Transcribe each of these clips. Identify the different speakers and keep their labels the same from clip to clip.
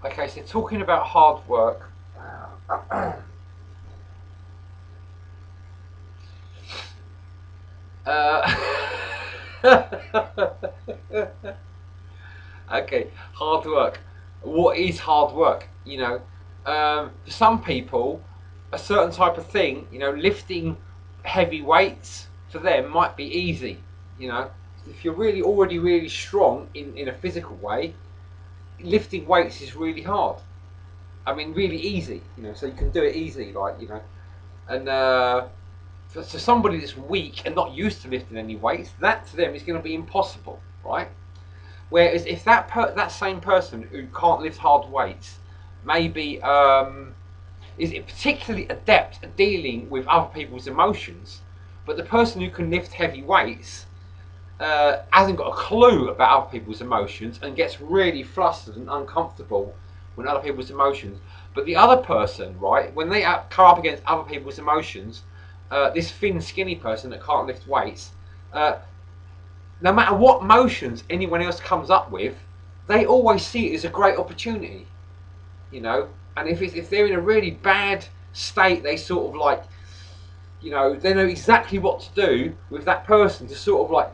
Speaker 1: Okay, so talking about hard work. Okay, hard work. What is hard work? For some people, a certain type of thing, lifting heavy weights for them might be easy. You know, if you're really already really strong in a physical way, lifting weights is really hard. I mean, really easy. So you can do it easy, and for somebody that's weak and not used to lifting any weights, that to them is going to be impossible, right? Whereas if that same person who can't lift hard weights, maybe is particularly adept at dealing with other people's emotions, but the person who can lift heavy weights hasn't got a clue about other people's emotions and gets really flustered and uncomfortable when other people's emotions. But the other person, right, when they come up against other people's emotions, this thin, skinny person that can't lift weights, uh, no matter what motions anyone else comes up with, they always see it as a great opportunity, you know. And if they're in a really bad state, they sort of like, they know exactly what to do with that person to sort of like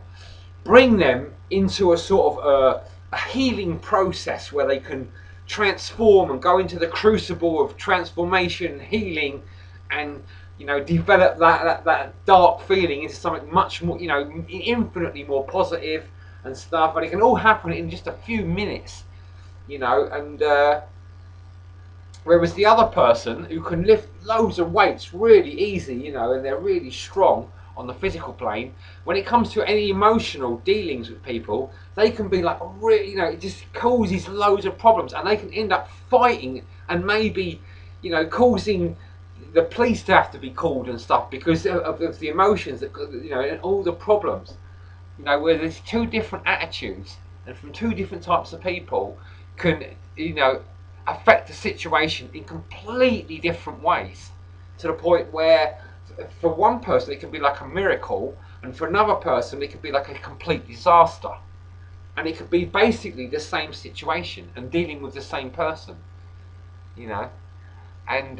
Speaker 1: bring them into a sort of a healing process where they can transform and go into the crucible of transformation and healing, and develop that dark feeling into something much more, infinitely more positive and stuff. And it can all happen in just a few minutes, and whereas the other person who can lift loads of weights really easy, and they're really strong on the physical plane, when it comes to any emotional dealings with people, they can be like, really, it just causes loads of problems, and they can end up fighting and maybe, causing the police to have to be called and stuff because of the emotions that, and all the problems. Where there's two different attitudes and from two different types of people can, affect the situation in completely different ways, to the point where for one person it can be like a miracle, and for another person it could be like a complete disaster. And it could be basically the same situation and dealing with the same person, you know. And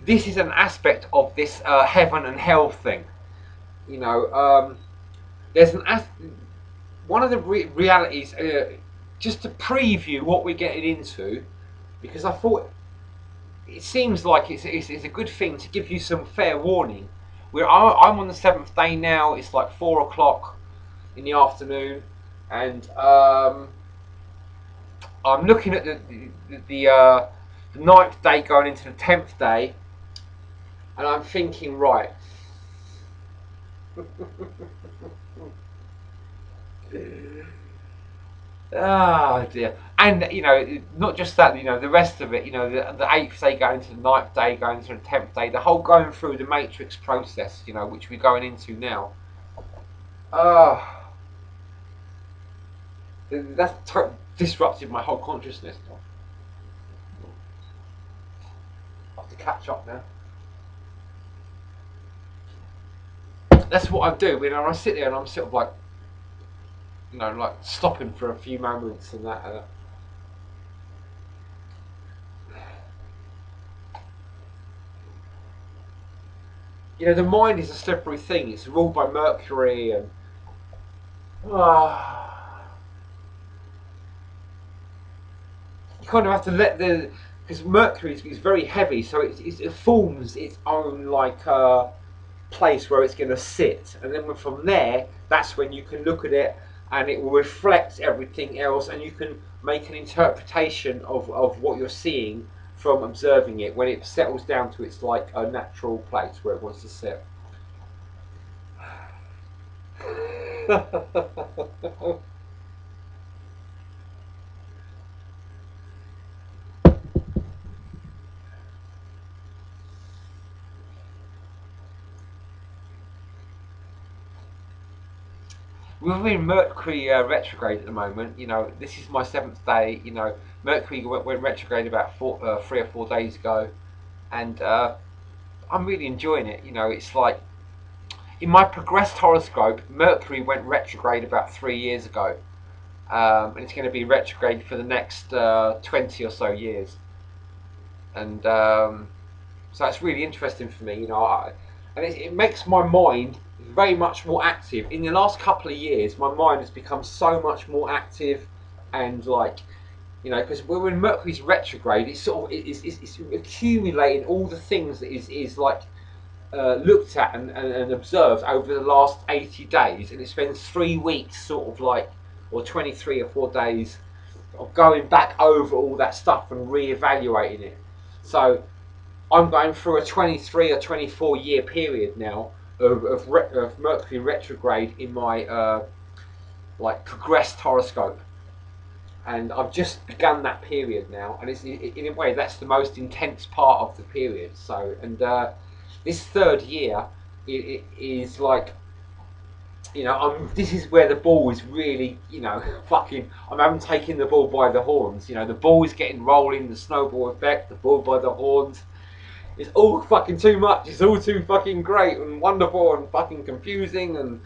Speaker 1: this is an aspect of this heaven and hell thing, you know. There's one of the realities, just to preview what we're getting into, because I thought it seems like it's a good thing to give you some fair warning. I'm on the seventh day now. It's like 4 o'clock in the afternoon, and I'm looking at the ninth day going into the 10th day, and I'm thinking, right. Oh dear. And not just that, the rest of it, the eighth day going into the ninth day, going into the 10th day, the whole going through the matrix process, which we're going into now. Ah, that's disrupted my whole consciousness. I have to catch up now. That's what I do when I sit there and I'm sort of like, like stopping for a few moments and that. The mind is a slippery thing. It's ruled by Mercury, and you kind of have to let because Mercury is very heavy, so it forms its own like place where it's going to sit, and then from there, that's when you can look at it, and it will reflect everything else, and you can make an interpretation of what you're seeing from observing it when it settles down to its like a natural place where it wants to sit. We're in Mercury retrograde at the moment. This is my seventh day. Mercury went retrograde about 3 or 4 days ago, and I'm really enjoying it. It's like in my progressed horoscope, Mercury went retrograde about 3 years ago, and it's going to be retrograde for the next 20 or so years. And so it's really interesting for me, you know, and it makes my mind very much more active. In the last couple of years, my mind has become so much more active, and like, you know, because when Mercury's retrograde, it's sort of it's accumulating all the things that is like looked at and observed over the last 80 days, and it spends 3 weeks sort of like, or 23 or 4 days of going back over all that stuff and re-evaluating it. So I'm going through a 23 or 24 year period now of Mercury retrograde in my like progressed horoscope, and I've just begun that period now, and it's in a way that's the most intense part of the period. So, and this third year it is like, you know, this is where the ball is really, you know, fucking, I haven't taken the ball by the horns, you know, the ball is getting rolling, the snowball effect, the ball by the horns. It's all fucking too much. It's all too fucking great and wonderful and fucking confusing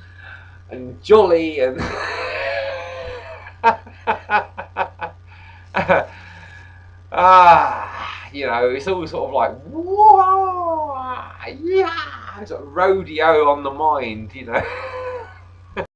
Speaker 1: and jolly and you know, it's all sort of like whoa, yeah, sort of rodeo on the mind, you know.